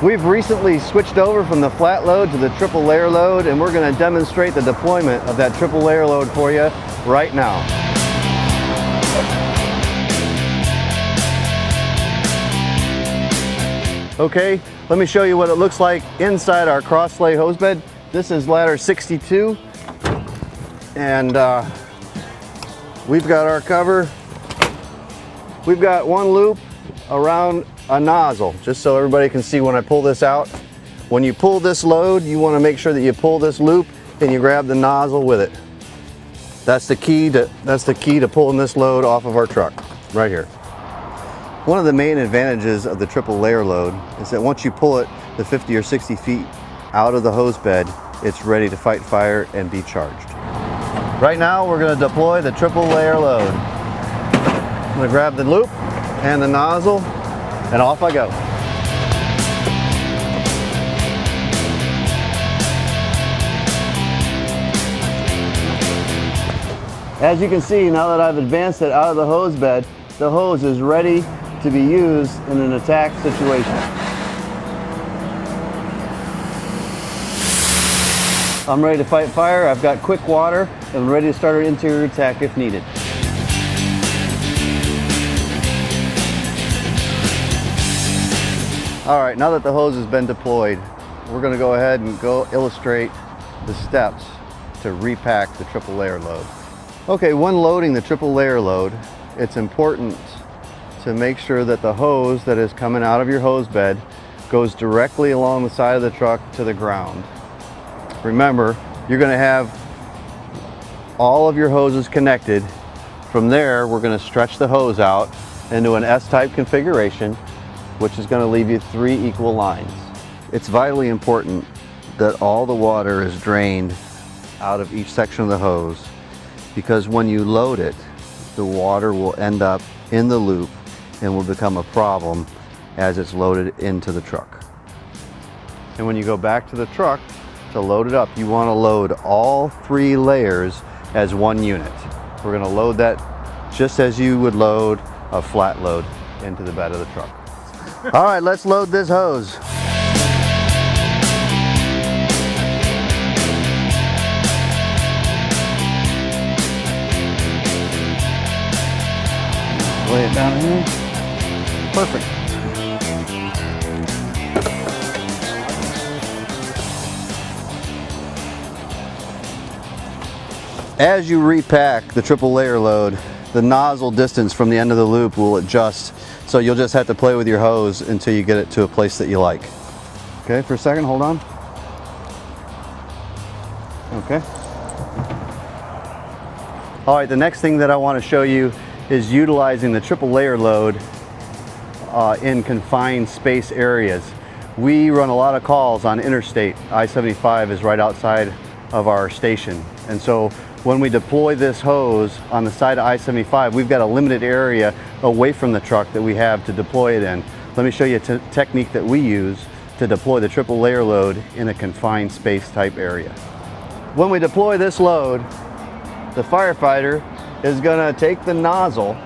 We've recently switched over from the flat load to the triple layer load, and we're going to demonstrate the deployment of that triple layer load for you right now. Okay, let me show you what it looks like inside our cross sleigh hose bed. This is ladder 62, and we've got our cover. We've got one loop around a nozzle, just so everybody can see when I pull this out. When you pull this load, you want to make sure that you pull this loop and you grab the nozzle with it. That's the key to pulling this load off of our truck, right here. One of the main advantages of the triple layer load is that once you pull it the 50 or 60 feet out of the hose bed, it's ready to fight fire and be charged. Right now we're going to deploy the triple layer load. I'm going to grab the loop and the nozzle, and off I go. As you can see, now that I've advanced it out of the hose bed, the hose is ready to be used in an attack situation. I'm ready to fight fire. I've got quick water and I'm ready to start an interior attack if needed. All right, now that the hose has been deployed, we're going to go ahead and illustrate the steps to repack the triple layer load. Okay, when loading the triple layer load, it's important to make sure that the hose that is coming out of your hose bed goes directly along the side of the truck to the ground. Remember, you're going to have all of your hoses connected. From there, we're going to stretch the hose out into an S-type configuration, which is going to leave you 3 equal lines. It's vitally important that all the water is drained out of each section of the hose, because when you load it, the water will end up in the loop and will become a problem as it's loaded into the truck. And when you go back to the truck to load it up, you want to load all 3 layers as one unit. We're going to load that just as you would load a flat load into the bed of the truck. All right, let's load this hose. Lay it down in here. Perfect. As you repack the triple layer load, the nozzle distance from the end of the loop will adjust, so you'll just have to play with your hose until you get it to a place that you like. Okay, for a second, hold on. Okay. All right, the next thing that I want to show you is utilizing the triple layer load in confined space areas. We run a lot of calls on interstate. I-75 is right outside of our station, and so when we deploy this hose on the side of I-75, we've got a limited area away from the truck that we have to deploy it in. Let me show you a technique that we use to deploy the triple layer load in a confined space type area. When we deploy this load, the firefighter is going to take the nozzle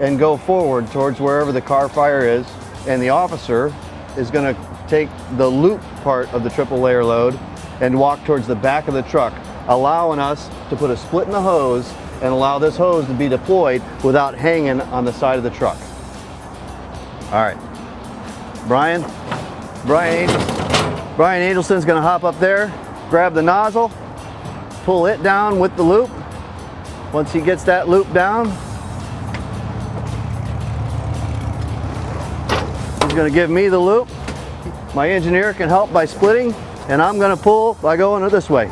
and go forward towards wherever the car fire is, and the officer is going to take the loop part of the triple layer load and walk towards the back of the truck, allowing us to put a split in the hose and allow this hose to be deployed without hanging on the side of the truck. All right, Brian Angelson's going to hop up there, grab the nozzle, pull it down with the loop. Once he gets that loop down, he's going to give me the loop. My engineer can help by splitting, and I'm going to pull by going this way.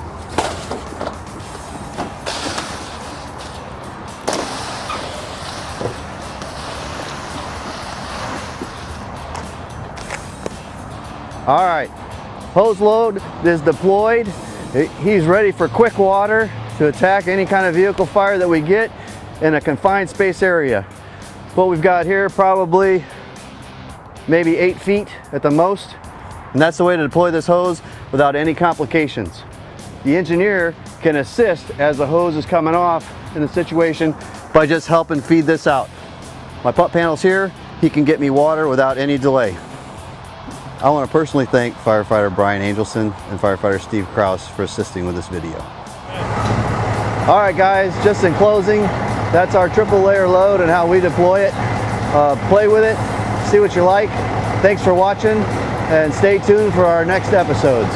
All right, hose load is deployed. He's ready for quick water to attack any kind of vehicle fire that we get in a confined space area. What we've got here, probably maybe 8 feet at the most, and that's the way to deploy this hose without any complications. The engineer can assist as the hose is coming off in the situation by just helping feed this out. My pump panel's here, he can get me water without any delay. I want to personally thank firefighter Brian Angelson and firefighter Steve Kraus for assisting with this video. All right guys, just in closing, that's our triple layer load and how we deploy it. Play with it, see what you like. Thanks for watching, and stay tuned for our next episodes.